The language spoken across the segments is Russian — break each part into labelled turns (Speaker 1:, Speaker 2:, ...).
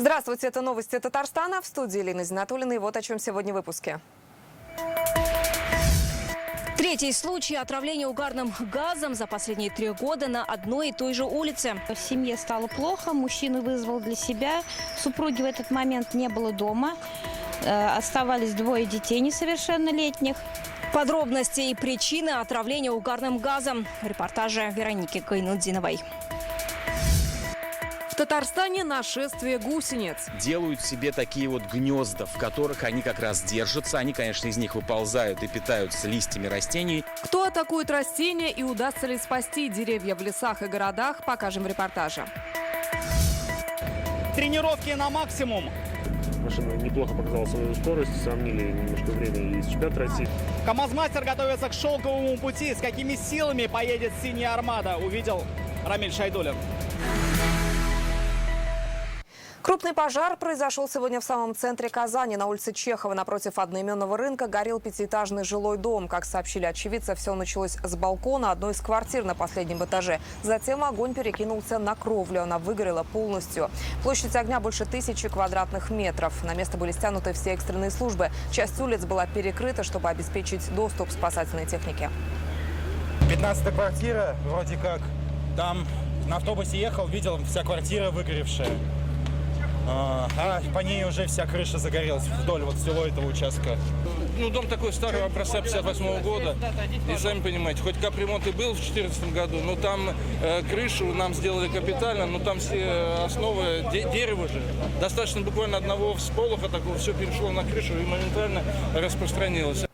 Speaker 1: Здравствуйте, это новости Татарстана. В студии Елена Зинатуллина. И вот о чем сегодня в выпуске.
Speaker 2: Третий случай отравления угарным газом за последние 3 года на одной и той же улице.
Speaker 3: В семье стало плохо, мужчина вызвал для себя. Супруги в этот момент не было дома. Оставались 2 детей несовершеннолетних.
Speaker 2: Подробности и причины отравления угарным газом. В репортаже Вероники Гайнутдиновой.
Speaker 1: В Татарстане нашествие гусениц.
Speaker 4: Делают себе такие вот гнезда, в которых они как раз держатся. Они, конечно, из них выползают и питаются листьями растений.
Speaker 1: Кто атакует растения и удастся ли спасти деревья в лесах и городах, покажем в репортаже.
Speaker 5: Тренировки на максимум.
Speaker 6: Машина неплохо показала свою скорость, сравнили немножко время и с чемпионата России.
Speaker 5: КамАЗ-мастер готовится к шелковому пути. С какими силами поедет «Синяя Армада», увидел Рамиль Шайдуллин.
Speaker 1: Крупный пожар произошел сегодня в самом центре Казани. На улице Чехова напротив одноименного рынка горел 5-этажный жилой дом. Как сообщили очевидцы, все началось с балкона одной из квартир на последнем этаже. Затем огонь перекинулся на кровлю. Она выгорела полностью. Площадь огня больше 1000 квадратных метров. На место были стянуты все экстренные службы. Часть улиц была перекрыта, чтобы обеспечить доступ спасательной техники.
Speaker 7: 15-я квартира, вроде как. Там на автобусе ехал, видел, вся квартира выгоревшая. А по ней уже вся крыша загорелась вдоль вот всего этого участка.
Speaker 8: Ну, дом такой старого образца 58 года. И сами понимаете, хоть капремонт и был в 2014 году, но там крышу нам сделали капитально, но там все основы дерево же. Достаточно буквально одного всполоха такого, все перешло на крышу и моментально распространилось.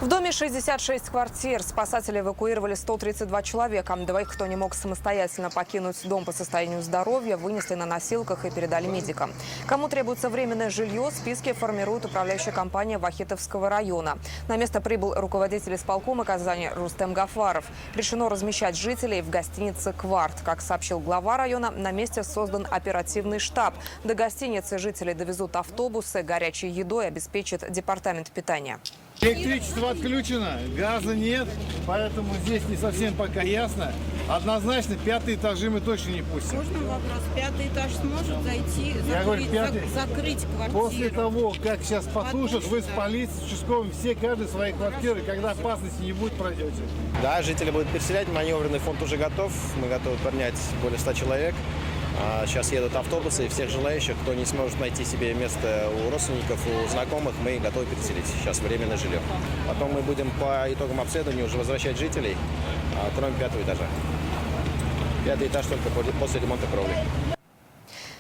Speaker 1: В доме 66 квартир. Спасатели эвакуировали 132 человека. 2, кто не мог самостоятельно покинуть дом по состоянию здоровья, вынесли на носилках и передали медикам. Кому требуется временное жилье, списки формирует управляющая компания Вахитовского района. На место прибыл руководитель исполкома Казани Рустем Гафаров. Решено размещать жителей в гостинице «Кварт». Как сообщил глава района, на месте создан оперативный штаб. До гостиницы жителей довезут автобусы, горячей едой обеспечит департамент питания.
Speaker 9: Электричество отключено, газа нет, поэтому здесь не совсем пока ясно. Однозначно 5-е этажи мы точно не пустим.
Speaker 10: Можно вопрос? 5-й этаж сможет зайти, закрыть квартиру?
Speaker 9: После того, как сейчас потушат, вы с полицией, с участковым, все, каждый свои квартиры, когда опасности не будет, пройдете.
Speaker 11: Да, жители будут переселять, маневренный фонд уже готов, мы готовы принять более 100 человек. Сейчас едут автобусы, и всех желающих, кто не сможет найти себе место у родственников, у знакомых, мы готовы переселить. Сейчас временное жилье. Потом мы будем по итогам обследования уже возвращать жителей, кроме 5-го этажа. 5-й этаж только после ремонта кровли.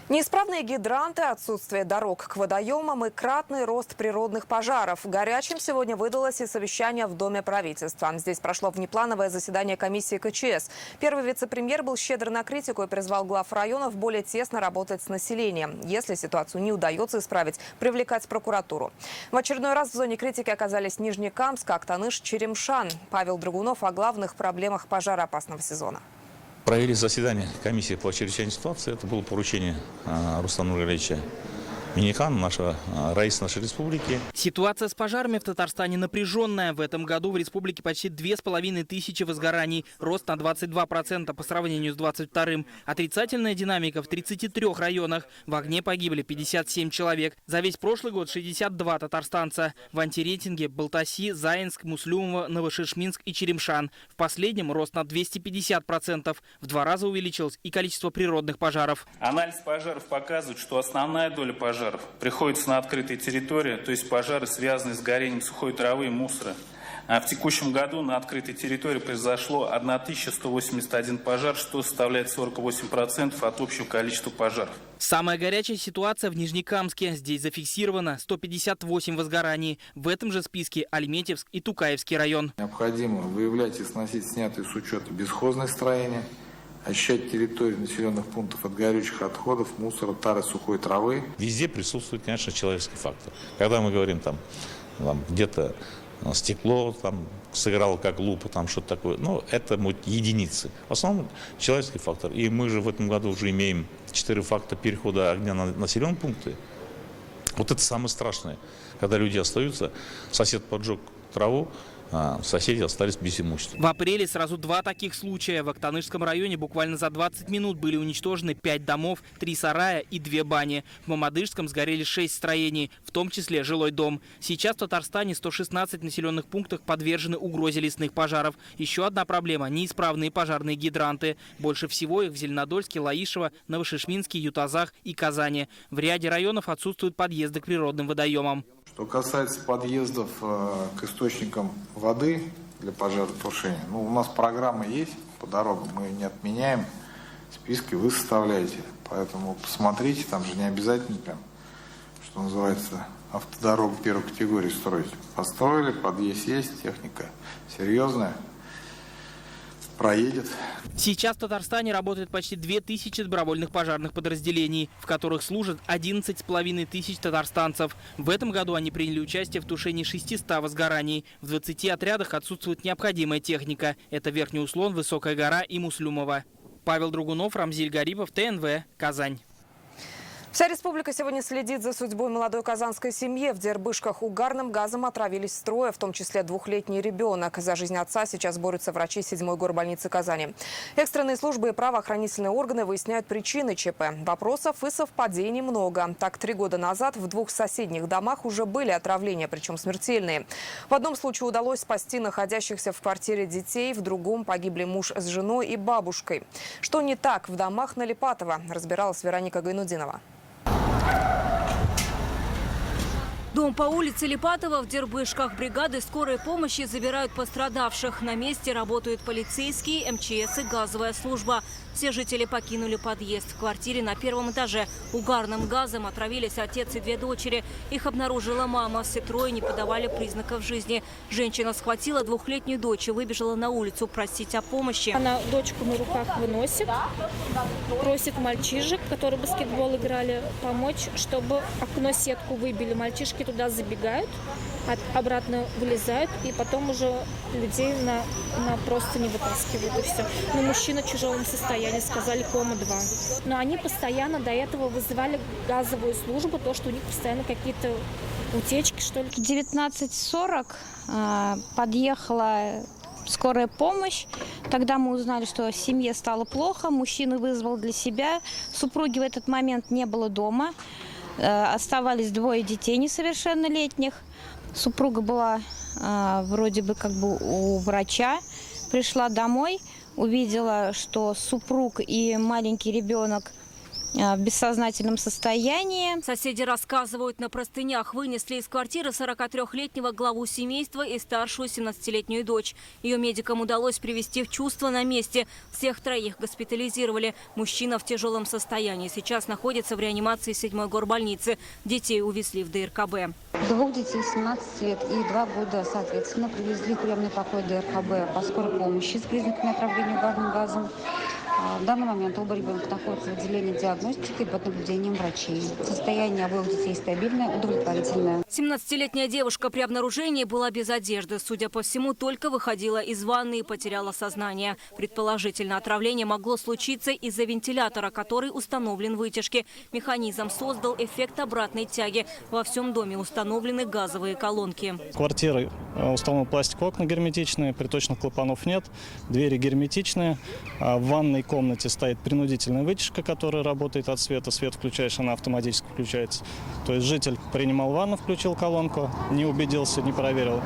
Speaker 1: Неисправные гидранты, отсутствие дорог к водоемам и кратный рост природных пожаров. Горячим сегодня выдалось и совещание в Доме правительства. Здесь прошло внеплановое заседание комиссии КЧС. Первый вице-премьер был щедр на критику и призвал глав районов более тесно работать с населением. Если ситуацию не удается исправить, привлекать прокуратуру. В очередной раз в зоне критики оказались Нижнекамск, Актаныш, Черемшан. Павел Драгунов о главных проблемах пожароопасного сезона.
Speaker 12: Провели заседание комиссии по чрезвычайной ситуации. Это было поручение Руслана Нургалевича Миннихана, нашего раиса нашей республики.
Speaker 13: Ситуация с пожарами в Татарстане напряженная. В этом году в республике почти 2500 возгораний. Рост на 22% по сравнению с 22-м. Отрицательная динамика в 33 районах. В огне погибли 57 человек. За весь прошлый год 62 татарстанца. В антирейтинге Балтаси, Заинск, Муслюмово, Новошишминск и Черемшан. В последнем рост на 250%. В 2 раза увеличилось и количество природных пожаров.
Speaker 14: Анализ пожаров показывает, что основная доля пожаров приходится на открытой территории, то есть пожары, связанные с горением сухой травы и мусора. А в текущем году на открытой территории произошло 1181 пожар, что составляет 48% от общего количества пожаров.
Speaker 13: Самая горячая ситуация в Нижнекамске. Здесь зафиксировано 158 возгораний. В этом же списке Альметьевск и Тукаевский район.
Speaker 15: Необходимо выявлять и сносить снятые с учета бесхозные строения, очищать территорию населенных пунктов от горючих отходов, мусора, тары, сухой травы.
Speaker 12: Везде присутствует, конечно, человеческий фактор. Когда мы говорим там где-то стекло там сыграло как лупа, там что-то такое, но это единицы. В основном человеческий фактор. И мы же в этом году уже имеем 4 факта перехода огня на населенные пункты. Вот это самое страшное, когда люди остаются, сосед поджег траву, соседи остались без имущества.
Speaker 13: В апреле сразу 2 таких случая. В Актанышском районе буквально за 20 минут были уничтожены 5 домов, 3 сарая и 2 бани. В Мамадышском сгорели 6 строений, в том числе жилой дом. Сейчас в Татарстане 116 населенных пунктах подвержены угрозе лесных пожаров. Еще одна проблема – неисправные пожарные гидранты. Больше всего их в Зеленодольске, Лаишево, Новошишминске, Ютазах и Казани. В ряде районов отсутствуют подъезды к природным водоемам.
Speaker 15: Что касается подъездов к источникам воды для пожаротушения, у нас программа есть по дорогам, мы ее не отменяем, списки вы составляете. Поэтому посмотрите, там же не обязательно прям, что называется, автодорогу первой категории строить. Построили, подъезд есть, техника серьезная, проедет.
Speaker 13: Сейчас в Татарстане работает почти 2000 добровольных пожарных подразделений, в которых служат 11 500 татарстанцев. В этом году они приняли участие в тушении 600 возгораний. В 20 отрядах отсутствует необходимая техника. Это Верхний Услон, Высокая гора и Муслюмово. Павел Драгунов, Рамзиль Гарипов, ТНВ, Казань.
Speaker 1: Вся республика сегодня следит за судьбой молодой казанской семьи. В Дербышках угарным газом отравились трое, в том числе 2-летний ребенок. За жизнь отца сейчас борются врачи 7-й горбольницы Казани. Экстренные службы и правоохранительные органы выясняют причины ЧП. Вопросов и совпадений много. Так, 3 года назад в 2 соседних домах уже были отравления, причем смертельные. В одном случае удалось спасти находящихся в квартире детей, в другом погибли муж с женой и бабушкой. Что не так в домах на Липатово, разбиралась Вероника Гайнудинова.
Speaker 2: Дом по улице Липатова в Дербышках. Бригады скорой помощи забирают пострадавших. На месте работают полицейские, МЧС и газовая служба. Все жители покинули подъезд. В квартире на 1-м этаже угарным газом отравились отец и 2 дочери. Их обнаружила мама. Все трое не подавали признаков жизни. Женщина схватила 2-летнюю дочь и выбежала на улицу просить о помощи.
Speaker 16: Она дочку на руках выносит, просит мальчишек, которые в баскетбол играли, помочь, чтобы окно сетку выбили. Мальчишки туда забегают, обратно вылезают, и потом уже людей на просто не вытаскивают, и все. Но мужчина в тяжелом состоянии, сказали, кома 2. Но они постоянно до этого вызывали газовую службу, то, что у них постоянно какие-то утечки, что ли.
Speaker 3: В 19:40 подъехала скорая помощь. Тогда мы узнали, что семье стало плохо. Мужчина вызвал для себя. Супруги в этот момент не было дома. Оставались 2 детей несовершеннолетних. Супруга была вроде бы как бы у врача. Пришла домой, увидела, что супруг и маленький ребенок в бессознательном состоянии.
Speaker 2: Соседи рассказывают, на простынях вынесли из квартиры 43-летнего главу семейства и старшую 17-летнюю дочь. Ее медикам удалось привести в чувство на месте. Всех 3 госпитализировали. Мужчина в тяжелом состоянии. Сейчас находится в реанимации 7-й горбольницы. Детей увезли в ДРКБ.
Speaker 17: 2 детей 17 лет и 2 года, соответственно, привезли в приемный покой ДРКБ по скорой помощи с признаками отравления угарным газом. В данный момент оба ребенка находятся в отделении диагностики и под наблюдением врачей. Состояние обоих детей стабильное, удовлетворительное.
Speaker 2: 17-летняя девушка при обнаружении была без одежды. Судя по всему, только выходила из ванны и потеряла сознание. Предположительно, отравление могло случиться из-за вентилятора, который установлен в вытяжке. Механизм создал эффект обратной тяги. Во всем доме установлены газовые колонки.
Speaker 18: Квартиры установлены пластиковые окна герметичные, приточных клапанов нет, двери герметичные. В ванной комнате стоит принудительная вытяжка, которая работает от света. Свет включаешь, она автоматически включается. То есть житель принимал ванну, включил колонку, не убедился, не проверил,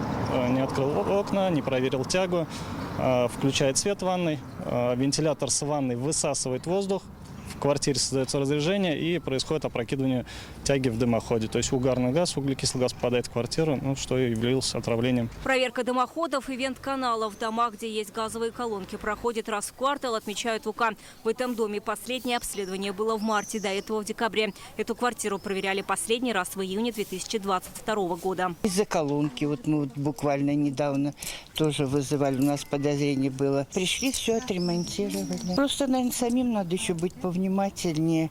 Speaker 18: не открыл окна, не проверил тягу, включает свет в ванной, вентилятор с ванной высасывает воздух. В квартире создается разрежение и происходит опрокидывание тяги в дымоходе. То есть угарный газ, углекислый газ попадает в квартиру, что и являлось отравлением.
Speaker 2: Проверка дымоходов и вент-каналов в домах, где есть газовые колонки, проходит раз в квартал, отмечают в УК. В этом доме последнее обследование было в марте, до этого в декабре. Эту квартиру проверяли последний раз в июне 2022 года.
Speaker 19: Из-за колонки, мы буквально недавно тоже вызывали, у нас подозрение было. Пришли, все отремонтировали. Просто, наверное, самим надо еще быть повнимательнее.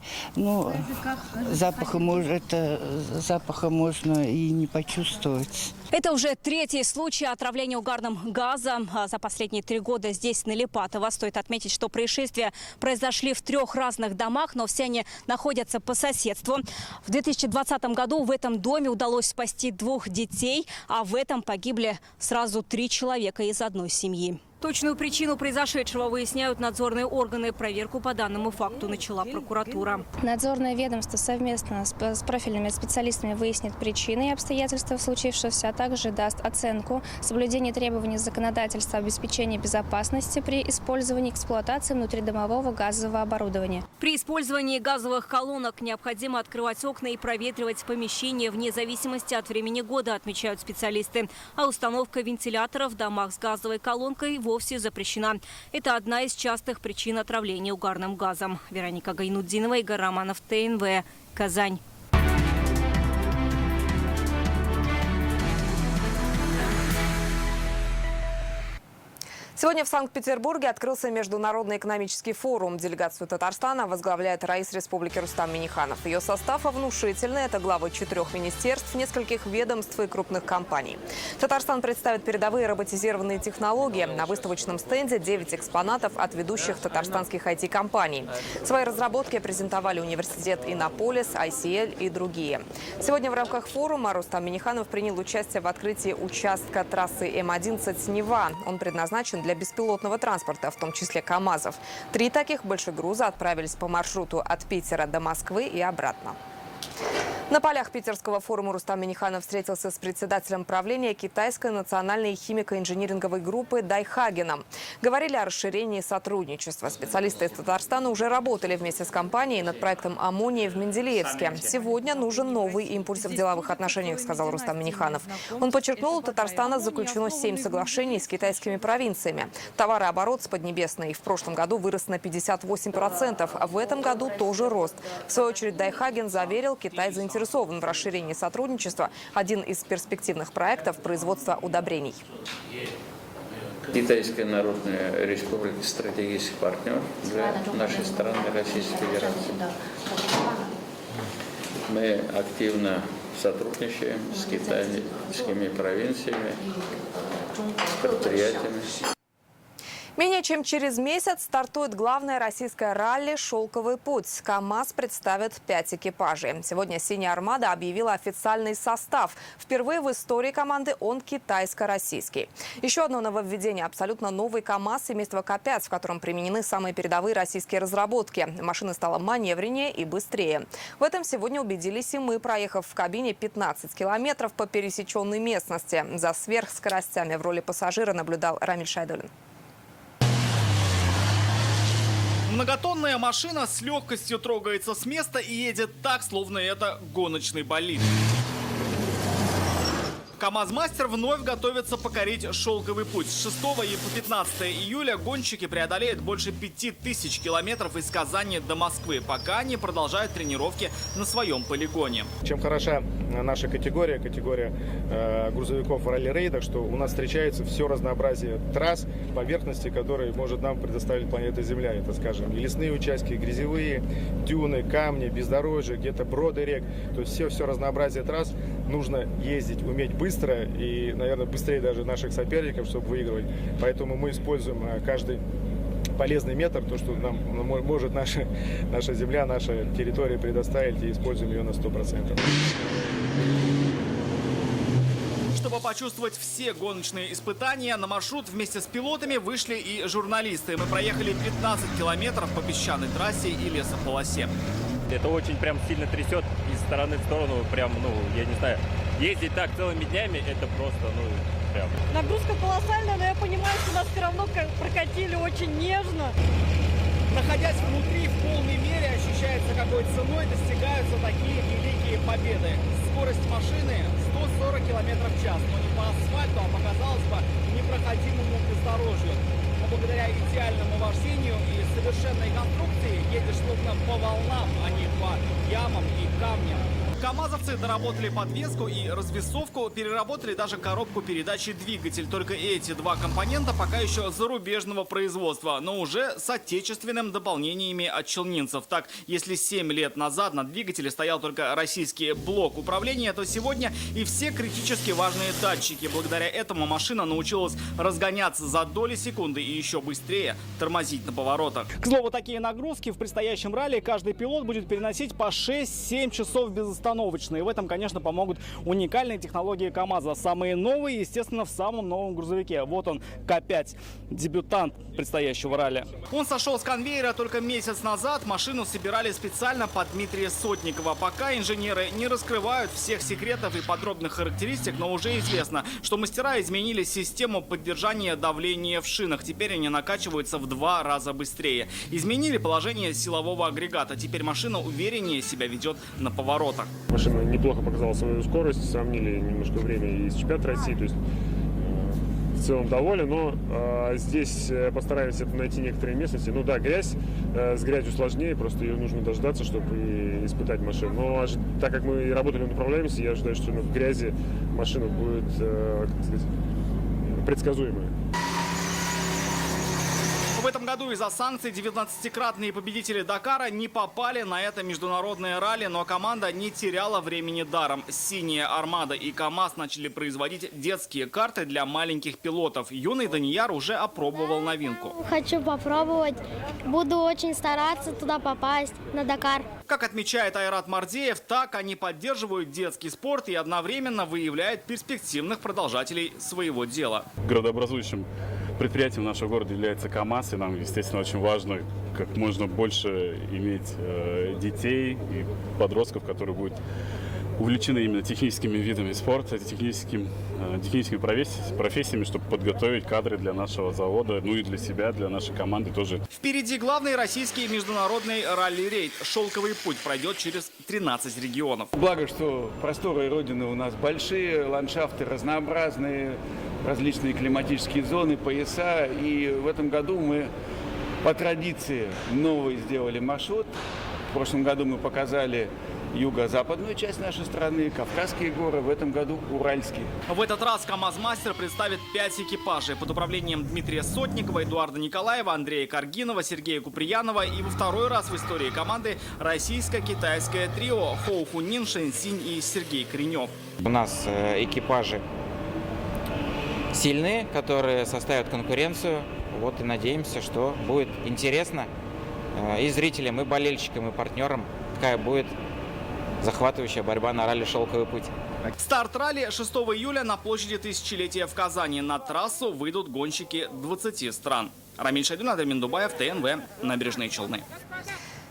Speaker 19: Запаха можно и не почувствовать.
Speaker 2: Это уже третий случай отравления угарным газом за последние 3 года здесь, на Липатово. Стоит отметить, что происшествия произошли в 3 разных домах, но все они находятся по соседству. В 2020 году в этом доме удалось спасти 2 детей, а в этом погибли сразу 3 человека из одной семьи. Точную причину произошедшего выясняют надзорные органы. Проверку по данному факту начала прокуратура.
Speaker 16: Надзорное ведомство совместно с профильными специалистами выяснит причины и обстоятельства случившегося, а также даст оценку соблюдения требований законодательства обеспечения безопасности при использовании и эксплуатации внутридомового газового оборудования.
Speaker 2: При использовании газовых колонок необходимо открывать окна и проветривать помещения вне зависимости от времени года, отмечают специалисты. А установка вентиляторов в домах с газовой колонкой вовсе запрещена. Это одна из частых причин отравления угарным газом. Вероника Гайнутдинова, Игорь Романов, ТНВ, Казань.
Speaker 1: Сегодня в Санкт-Петербурге открылся Международный экономический форум. Делегацию Татарстана возглавляет раис республики Рустам Минниханов. Ее состав внушительный. Это главы 4 министерств, нескольких ведомств и крупных компаний. Татарстан представит передовые роботизированные технологии. На выставочном стенде 9 экспонатов от ведущих татарстанских IT-компаний. Свои разработки презентовали университет Иннополис, ICL и другие. Сегодня в рамках форума Рустам Минниханов принял участие в открытии участка трассы М11 Нева. Он предназначен для беспилотного транспорта, в том числе КАМАЗов. 3 таких большегруза отправились по маршруту от Питера до Москвы и обратно. На полях питерского форума Рустам Минниханов встретился с председателем правления китайской национальной химико-инжиниринговой группы Дайхагеном. Говорили о расширении сотрудничества. Специалисты из Татарстана уже работали вместе с компанией над проектом аммония в Менделеевске. Сегодня нужен новый импульс в деловых отношениях, сказал Рустам Минниханов. Он подчеркнул, у Татарстана заключено 7 соглашений с китайскими провинциями. Товарооборот с Поднебесной в прошлом году вырос на 58%, а в этом году тоже рост. В свою очередь Дайхаген заверил, Китай заинтересован в расширении сотрудничества. Один из перспективных проектов – производство удобрений.
Speaker 20: Китайская Народная Республика – стратегический партнер для нашей страны, Российской Федерации. Мы активно сотрудничаем с китайскими провинциями, с предприятиями.
Speaker 1: Менее чем через месяц стартует главное российское ралли «Шелковый путь». КАМАЗ представит 5 экипажей. Сегодня «Синяя Армада» объявила официальный состав. Впервые в истории команды он китайско-российский. Еще одно нововведение – абсолютно новый КАМАЗ семейства К5, в котором применены самые передовые российские разработки. Машина стала маневреннее и быстрее. В этом сегодня убедились и мы, проехав в кабине 15 километров по пересеченной местности. За сверхскоростями в роли пассажира наблюдал Рамиль Шайдулин.
Speaker 5: Многотонная машина с легкостью трогается с места и едет так, словно это гоночный болид. КамАЗ-мастер вновь готовится покорить шелковый путь. С 6 и по 15 июля гонщики преодолеют больше 5000 километров из Казани до Москвы, пока они продолжают тренировки на своем полигоне.
Speaker 6: Чем хороша наша категория грузовиков в ралли-рейдах, что у нас встречается все разнообразие трасс, поверхности, которые может нам предоставить планета Земля. Это, скажем, и лесные участки, и грязевые, дюны, камни, бездорожье, где-то броды рек. То есть все разнообразие трасс нужно ездить, уметь быстро и, наверное, быстрее даже наших соперников, чтобы выигрывать. Поэтому мы используем каждый полезный метр, то, что нам может наша земля, наша территория предоставить, и используем ее на 100%.
Speaker 5: Чтобы почувствовать все гоночные испытания, на маршрут вместе с пилотами вышли и журналисты. Мы проехали 15 километров по песчаной трассе и лесополосе.
Speaker 21: Это очень прям сильно трясет из стороны в сторону, прям, я не знаю, ездить так целыми днями, это просто, прям.
Speaker 22: Нагрузка колоссальная, но я понимаю, что нас все равно прокатили очень нежно.
Speaker 5: Находясь внутри, в полной мере ощущается, какой ценой достигаются такие великие победы. Скорость машины 140 км в час, но не по асфальту, а по, казалось бы, непроходимому бездорожью. Но благодаря идеальному вождению и совершенной конструкции едешь словно по волнам, а не по ямам и камням. Камазовцы доработали подвеску и развесовку, переработали даже коробку передач и двигатель. Только эти два компонента пока еще зарубежного производства, но уже с отечественными дополнениями от челнинцев. Так, если 7 лет назад на двигателе стоял только российский блок управления, то сегодня и все критически важные датчики. Благодаря этому машина научилась разгоняться за доли секунды и еще быстрее тормозить на поворотах. К слову, такие нагрузки в предстоящем ралли каждый пилот будет переносить по 6-7 часов безостановочно. И в этом, конечно, помогут уникальные технологии КАМАЗа. Самые новые, естественно, в самом новом грузовике. Вот он, К5, дебютант предстоящего ралли. Он сошел с конвейера только месяц назад. Машину собирали специально под Дмитрия Сотникова. Пока инженеры не раскрывают всех секретов и подробных характеристик, но уже известно, что мастера изменили систему поддержания давления в шинах. Теперь они накачиваются в 2 раза быстрее. Изменили положение силового агрегата. Теперь машина увереннее себя ведет на поворотах.
Speaker 4: Машина неплохо показала свою скорость, сравнили немножко время и с чемпионата России, то есть в целом доволен, но здесь постараемся найти некоторые местности. Ну да, грязь, с грязью сложнее, просто ее нужно дождаться, чтобы испытать машину. Но так как мы работали над управляемостью, я ожидаю, что в грязи машина будет, как сказать, предсказуемая.
Speaker 5: В этом году из-за санкций 19-кратные победители Дакара не попали на это международное ралли, но команда не теряла времени даром. «Синяя Армада» и КАМАЗ начали производить детские карты для маленьких пилотов. Юный Данияр уже опробовал новинку.
Speaker 7: Хочу попробовать. Буду очень стараться туда попасть, на Дакар.
Speaker 5: Как отмечает Айрат Мардеев, так они поддерживают детский спорт и одновременно выявляют перспективных продолжателей своего дела.
Speaker 23: Градообразующим предприятием нашего города является КАМАЗ, и нам, естественно, очень важно как можно больше иметь детей и подростков, которые будут увлечены именно техническими видами спорта, техническими профессиями, чтобы подготовить кадры для нашего завода, ну и для себя, для нашей команды тоже.
Speaker 5: Впереди главный российский международный ралли-рейд. «Шелковый путь» пройдет через 13 регионов.
Speaker 24: Благо, что просторы Родины у нас большие, ландшафты разнообразные, различные климатические зоны, пояса. И в этом году мы по традиции новый сделали маршрут. В прошлом году мы показали юго-западную часть нашей страны, Кавказские горы, в этом году Уральские.
Speaker 5: В этот раз КАМАЗ-мастер представит 5 экипажей под управлением Дмитрия Сотникова, Эдуарда Николаева, Андрея Каргинова, Сергея Куприянова и во второй раз в истории команды российско-китайское трио Хоу Хунин, Шэн Синь и Сергей Коренев.
Speaker 25: У нас экипажи сильные, которые составят конкуренцию. Вот и надеемся, что будет интересно и зрителям, и болельщикам, и партнерам, какая будет захватывающая борьба на ралли «Шелковый путь».
Speaker 5: Старт ралли 6 июля на площади Тысячелетия в Казани. На трассу выйдут гонщики 20 стран. Рамиль Шайдун, Адамин Дубаев, ТНВ, Набережные Челны.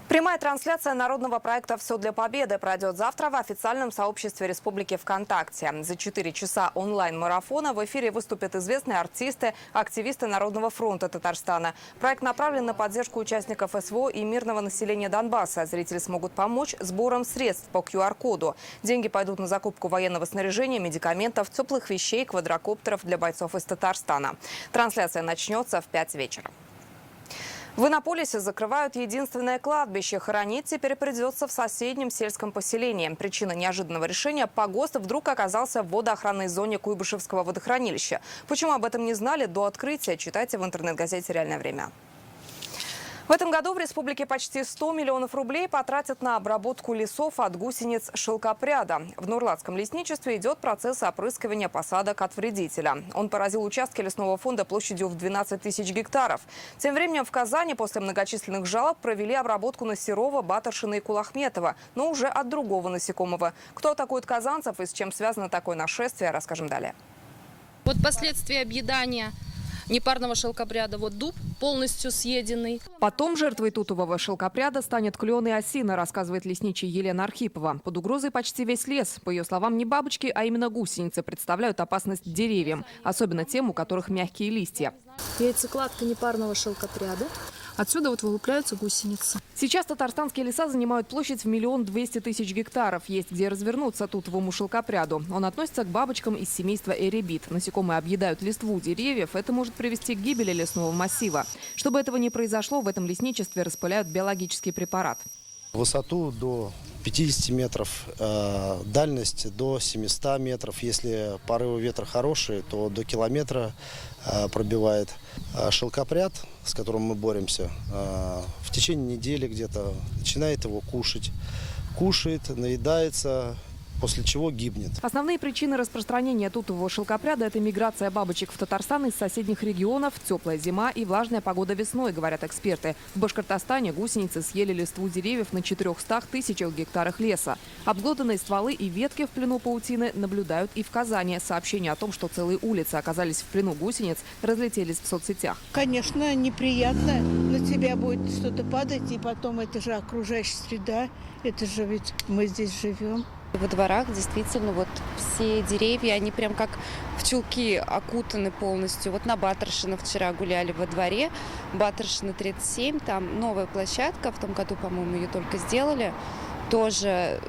Speaker 1: Прямая трансляция народного проекта «Все для победы» пройдет завтра в официальном сообществе Республики ВКонтакте. За 4 часа онлайн-марафона в эфире выступят известные артисты, активисты Народного фронта Татарстана. Проект направлен на поддержку участников СВО и мирного населения Донбасса. Зрители смогут помочь сбором средств по QR-коду. Деньги пойдут на закупку военного снаряжения, медикаментов, теплых вещей, квадрокоптеров для бойцов из Татарстана. Трансляция начнется в 5 вечера. В Иннополисе закрывают единственное кладбище. Хоронить теперь придется в соседнем сельском поселении. Причина неожиданного решения – погост вдруг оказался в водоохранной зоне Куйбышевского водохранилища. Почему об этом не знали до открытия, читайте в интернет-газете «Реальное время». В этом году в республике почти 100 миллионов рублей потратят на обработку лесов от гусениц шелкопряда. В Нурлатском лесничестве идет процесс опрыскивания посадок от вредителя. Он поразил участки лесного фонда площадью в 12 тысяч гектаров. Тем временем в Казани после многочисленных жалоб провели обработку на Серова, Батаршина и Кулахметова, но уже от другого насекомого. Кто атакует казанцев и с чем связано такое нашествие, расскажем далее.
Speaker 26: Вот последствия объедания непарного шелкопряда. Вот дуб полностью съеденный.
Speaker 1: Потом жертвой тутового шелкопряда станет клен и осина, рассказывает лесничий Елена Архипова. Под угрозой почти весь лес. По ее словам, не бабочки, а именно гусеницы представляют опасность деревьям. Особенно тем, у которых мягкие листья.
Speaker 26: Яйцекладка непарного шелкопряда. Отсюда вот вылупляются гусеницы.
Speaker 1: Сейчас татарстанские леса занимают площадь в 1 200 000 гектаров. Есть где развернуться тутовому шелкопряду. Он относится к бабочкам из семейства эребит. Насекомые объедают листву деревьев. Это может привести к гибели лесного массива. Чтобы этого не произошло, в этом лесничестве распыляют биологический препарат.
Speaker 27: В высоту до
Speaker 8: 50 метров, дальность до 700 метров. Если порывы ветра хорошие, то до километра пробивает. Шелкопряд, с которым мы боремся, в течение недели где-то начинает его кушать. Кушает, наедается, после чего гибнет.
Speaker 1: Основные причины распространения тутового шелкопряда – это миграция бабочек в Татарстан из соседних регионов, теплая зима и влажная погода весной, говорят эксперты. В Башкортостане гусеницы съели листву деревьев на 400 тысячах гектарах леса. Обглоданные стволы и ветки в плену паутины наблюдают и в Казани. Сообщения о том, что целые улицы оказались в плену гусениц, разлетелись в соцсетях.
Speaker 9: Конечно, неприятно. На тебя будет что-то падать, и потом это же окружающая среда. Это же ведь мы здесь живем.
Speaker 10: Во дворах действительно вот все деревья, они прям как в чулки окутаны полностью. Вот на Батаршина вчера гуляли во дворе, Батаршина 37, там новая площадка, в том году, по-моему, ее только сделали. Тоже,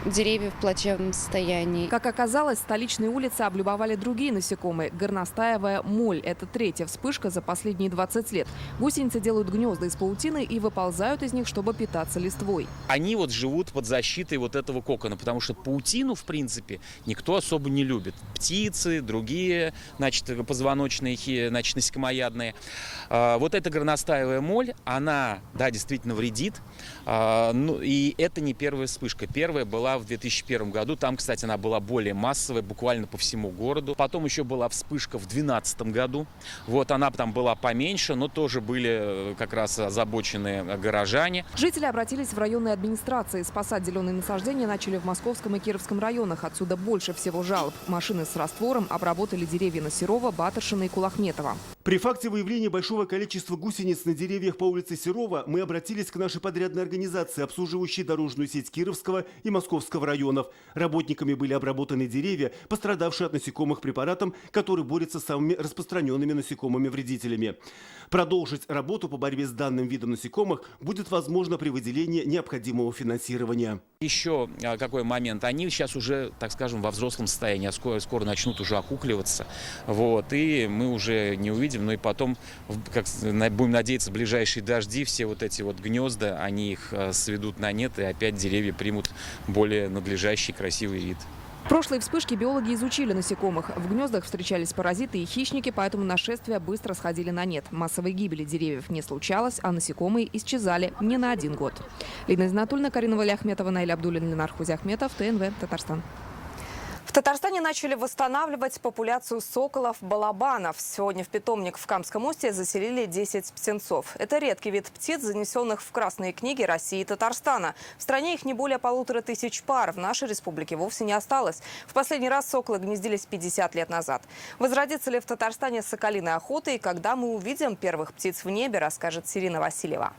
Speaker 10: деревья в плачевном состоянии.
Speaker 1: Как оказалось, столичные улицы облюбовали другие насекомые. Горностаевая моль – это третья вспышка за последние 20 лет. Гусеницы делают гнезда из паутины и выползают из них, чтобы питаться листвой.
Speaker 11: Они вот живут под защитой вот этого кокона, потому что паутину, в принципе, никто особо не любит. Птицы, другие, позвоночные, насекомоядные. Вот эта горностаевая моль, она, да, действительно вредит. И это не первая вспышка. Первая была в 2001 году. Там, кстати, она была более массовая, буквально по всему городу. Потом еще была вспышка в 2012 году. Вот она там была поменьше, но тоже были как раз озабоченные горожане.
Speaker 1: Жители обратились в районные администрации. Спасать зеленые насаждения начали в Московском и Кировском районах. Отсюда больше всего жалоб. Машины с раствором обработали деревья на Серова, Батаршина и Кулахметова.
Speaker 12: При факте выявления большого количества гусениц на деревьях по улице Серова мы обратились к нашей подрядной организации, обслуживающей дорожную сеть Кировского и Московского районов. Работниками были обработаны деревья, пострадавшие от насекомых препаратом, который борется с самыми распространенными насекомыми-вредителями. Продолжить работу по борьбе с данным видом насекомых будет возможно при выделении необходимого финансирования.
Speaker 11: Еще какой момент. Они сейчас уже, так скажем, во взрослом состоянии, скоро начнут уже окукливаться. Вот, и мы уже не увидим, но и потом, будем надеяться, ближайшие дожди, все вот эти вот гнезда, они их сведут на нет, и опять деревья примут более надлежащий красивый вид.
Speaker 1: В прошлой вспышке биологи изучили насекомых. В гнездах встречались паразиты и хищники, поэтому нашествия быстро сходили на нет. Массовой гибели деревьев не случалось, а насекомые исчезали не на 1 год. Лина Изнатульна, Карина Валиахметова, Наиля Абдуллин, Ленар Хузяхметов, ТНВ, Татарстан. В Татарстане начали восстанавливать популяцию соколов-балабанов. Сегодня в питомник в Камском устье заселили 10 птенцов. Это редкий вид птиц, занесенных в красные книги России и Татарстана. В стране их не более 1500 пар. В нашей республике вовсе не осталось. В последний раз соколы гнездились 50 лет назад. Возродится ли в Татарстане соколиная охота и когда мы увидим первых птиц в небе, расскажет Сирина Васильева.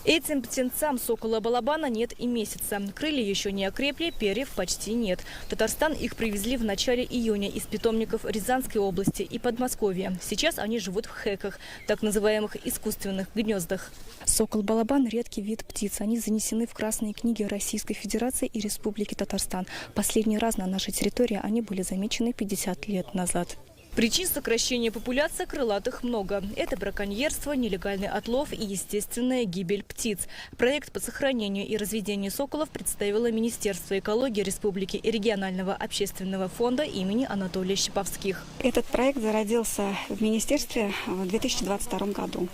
Speaker 14: Этим птенцам сокола-балабана нет и месяца. Крылья еще не окрепли, перьев почти нет. В Татарстан их привезли в начале июня из питомников Рязанской области и Подмосковья. Сейчас они живут в хэках, так называемых искусственных гнездах.
Speaker 27: Сокол-балабан – редкий вид птиц. Они занесены в красные книги Российской Федерации и Республики Татарстан. Последний раз на нашей территории они были замечены 50 лет назад.
Speaker 14: Причин сокращения популяции крылатых много. Это браконьерство, нелегальный отлов и естественная гибель птиц. Проект по сохранению и разведению соколов представило Министерство экологии Республики и регионального общественного фонда имени Анатолия Щеповских.
Speaker 27: Этот проект зародился в министерстве в 2022 году.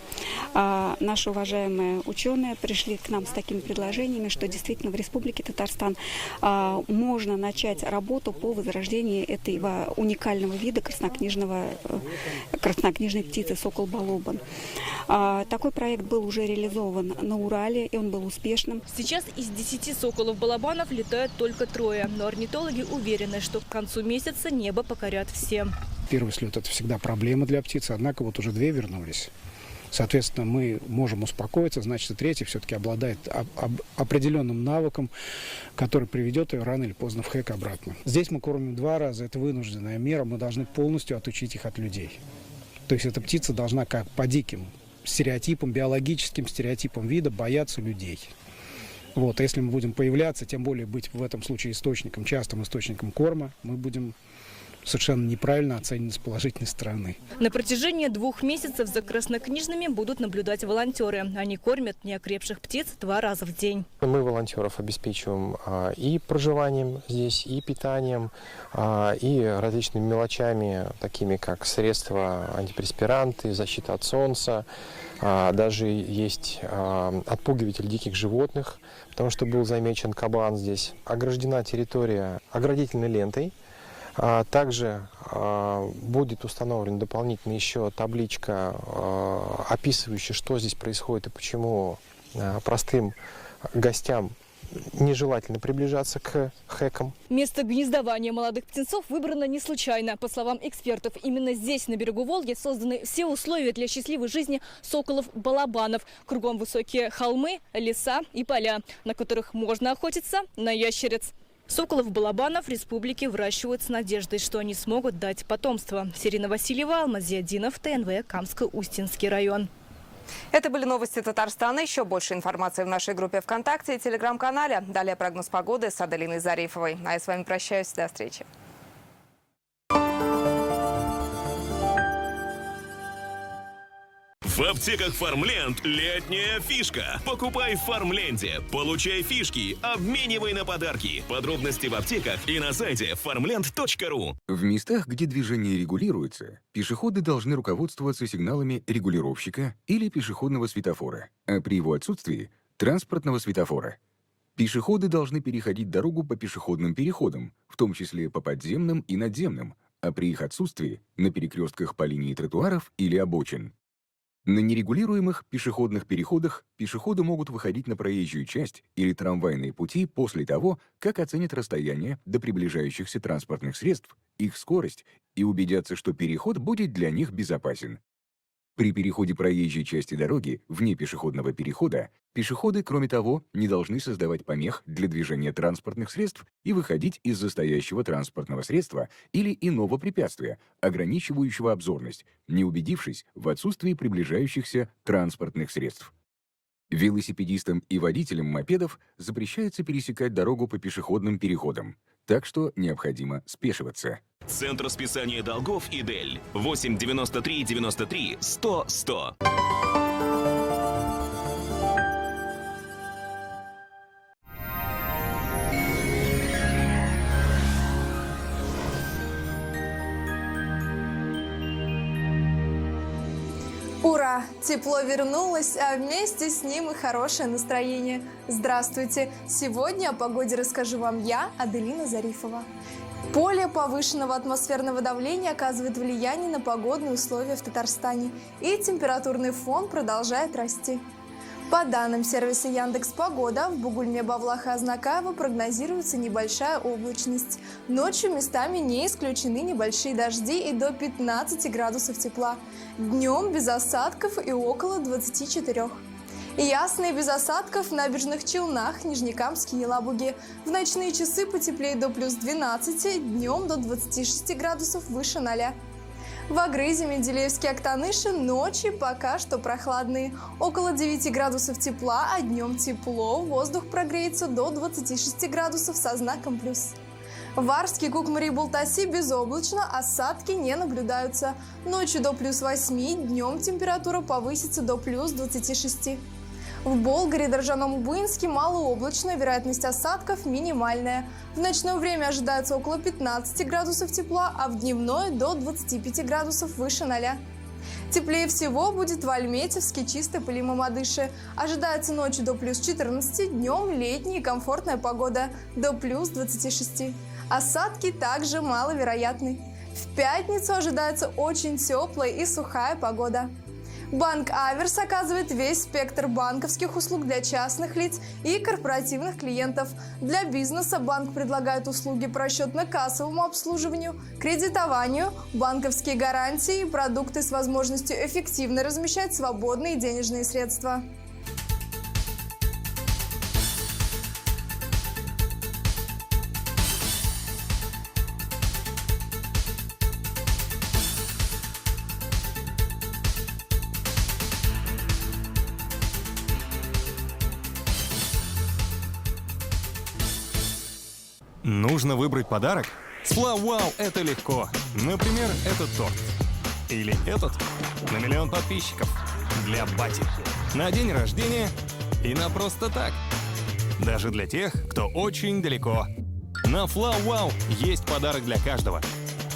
Speaker 27: Наши уважаемые ученые пришли к нам с такими предложениями, что действительно в Республике Татарстан можно начать работу по возрождению этого уникального вида краснокнижной птицы сокол-балабан. Такой проект был уже реализован на Урале, и он был успешным.
Speaker 14: Сейчас из 10 соколов-балабанов летают только 3, но орнитологи уверены, что к концу месяца небо покорят все.
Speaker 28: Первый слет – это всегда проблема для птицы, однако вот уже 2 вернулись. Соответственно, мы можем успокоиться, значит, и 3 все-таки обладает определенным навыком, который приведет ее рано или поздно в хэк обратно. Здесь мы кормим 2 раза, это вынужденная мера, мы должны полностью отучить их от людей. То есть эта птица должна как по диким стереотипам, биологическим стереотипам вида бояться людей. Вот, а если мы будем появляться, тем более быть в этом случае частым источником корма, мы будем совершенно неправильно оценены с положительной стороны.
Speaker 14: На протяжении 2 месяцев за краснокнижными будут наблюдать волонтеры. Они кормят неокрепших птиц 2 раза в день.
Speaker 2: Мы волонтеров обеспечиваем и проживанием здесь, и питанием, и различными мелочами, такими как средства, антипреспиранты, защита от солнца. Даже есть отпугиватель диких животных, потому что был замечен кабан здесь. Ограждена территория оградительной лентой. Также будет установлена дополнительно еще табличка, описывающая, что здесь происходит и почему простым гостям нежелательно приближаться к хэкам.
Speaker 14: Место гнездования молодых птенцов выбрано не случайно. По словам экспертов, именно здесь, на берегу Волги, созданы все условия для счастливой жизни соколов-балабанов. Кругом высокие холмы, леса и поля, на которых можно охотиться на ящериц. Соколов-балабанов в республике выращивают с надеждой, что они смогут дать потомство. Сирина Васильева, Алмаз Зиадинов, ТНВ, Камско-Устинский район.
Speaker 1: Это были новости Татарстана. Еще больше информации в нашей группе ВКонтакте и телеграм-канале. Далее прогноз погоды с Аделиной Зарифовой. А я с вами прощаюсь. До встречи.
Speaker 3: В аптеках Фармленд летняя фишка. Покупай в Фармленде, получай фишки, обменивай на подарки. Подробности в аптеках и на сайте farmland.ru.
Speaker 13: В местах, где движение регулируется, пешеходы должны руководствоваться сигналами регулировщика или пешеходного светофора, а при его отсутствии – транспортного светофора. Пешеходы должны переходить дорогу по пешеходным переходам, в том числе по подземным и надземным, а при их отсутствии – на перекрестках по линии тротуаров или обочин. На нерегулируемых пешеходных переходах пешеходы могут выходить на проезжую часть или трамвайные пути после того, как оценят расстояние до приближающихся транспортных средств, их скорость и убедятся, что переход будет для них безопасен. При переходе проезжей части дороги вне пешеходного перехода пешеходы, кроме того, не должны создавать помех для движения транспортных средств и выходить из-за стоящего транспортного средства или иного препятствия, ограничивающего обзорность, не убедившись в отсутствии приближающихся транспортных средств. Велосипедистам и водителям мопедов запрещается пересекать дорогу по пешеходным переходам, так что необходимо спешиваться.
Speaker 3: Центр списания долгов «Идель». 8 93 93 100 100.
Speaker 15: Ура! Тепло вернулось, а вместе с ним и хорошее настроение. Здравствуйте! Сегодня о погоде расскажу вам я, Аделина Зарифова. Поле повышенного атмосферного давления оказывает влияние на погодные условия в Татарстане, и температурный фон продолжает расти. По данным сервиса Яндекс.Погода, в Бугульме, Бавлах и Азнакаево прогнозируется небольшая облачность. Ночью местами не исключены небольшие дожди и до 15 градусов тепла. Днем без осадков и около 24. Ясно и без осадков в Набережных Челнах, Нижнекамске и Елабуге. В ночные часы потеплеет до плюс 12, днем до 26 градусов выше 0. В Агрызе, Менделеевске, Актаныше ночи пока что прохладные. Около 9 градусов тепла, а днем тепло, воздух прогреется до 26 градусов со знаком плюс. В Арске, Кукмаре и Бултаси безоблачно, осадки не наблюдаются. Ночью до плюс 8, днем температура повысится до плюс 26. В Болгаре, Дрожжаном и Буинске малооблачно, вероятность осадков минимальная. В ночное время ожидается около 15 градусов тепла, а в дневное до 25 градусов выше 0. Теплее всего будет в Альметьевске, Чистополе и Мамадыше. Ожидается ночью до плюс 14, днем летняя и комфортная погода до плюс 26. Осадки также маловероятны. В пятницу ожидается очень теплая и сухая погода. Банк Аверс оказывает весь спектр банковских услуг для частных лиц и корпоративных клиентов. Для бизнеса банк предлагает услуги по расчетно-кассовому обслуживанию, кредитованию, банковские гарантии и продукты с возможностью эффективно размещать свободные денежные средства.
Speaker 16: Нужно выбрать подарок?
Speaker 6: С FlowWow это легко. Например, этот торт. Или этот. На 1 миллион подписчиков. Для бати. На день рождения. И на просто так. Даже для тех, кто очень далеко. На FlowWow есть подарок для каждого.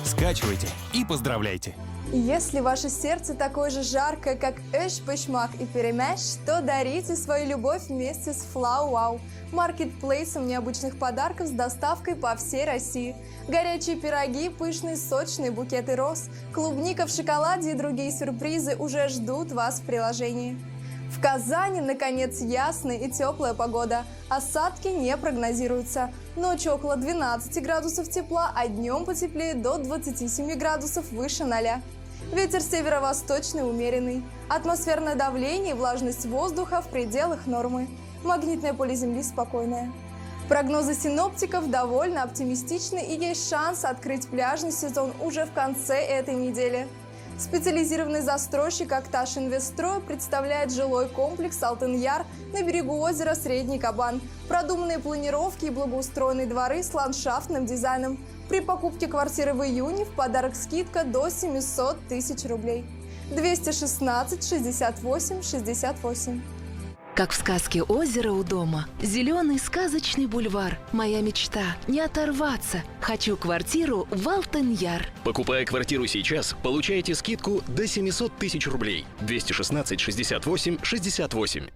Speaker 6: Скачивайте и поздравляйте.
Speaker 15: Если ваше сердце такое же жаркое, как Эш-Пешмак и Перемеш, то дарите свою любовь вместе с FlowWow, маркетплейсом необычных подарков с доставкой по всей России. Горячие пироги, пышные сочные букеты роз, клубника в шоколаде и другие сюрпризы уже ждут вас в приложении. В Казани, наконец, ясная и теплая погода. Осадки не прогнозируются. Ночью около 12 градусов тепла, а днем потеплеет до 27 градусов выше 0. Ветер северо-восточный умеренный. Атмосферное давление и влажность воздуха в пределах нормы. Магнитное поле Земли спокойное. Прогнозы синоптиков довольно оптимистичны и есть шанс открыть пляжный сезон уже в конце этой недели. Специализированный застройщик «Акташ Инвестстрой» представляет жилой комплекс «Алтын-Яр» на берегу озера Средний Кабан. Продуманные планировки и благоустроенные дворы с ландшафтным дизайном. При покупке квартиры в июне в подарок скидка до 700 тысяч рублей. 216 68 68.
Speaker 16: Как в сказке «Озеро у дома». Зеленый сказочный бульвар. Моя мечта – не оторваться. Хочу квартиру в Алтын-Яр.
Speaker 3: Покупая квартиру сейчас, получаете скидку до 700 тысяч рублей. 216 68 68.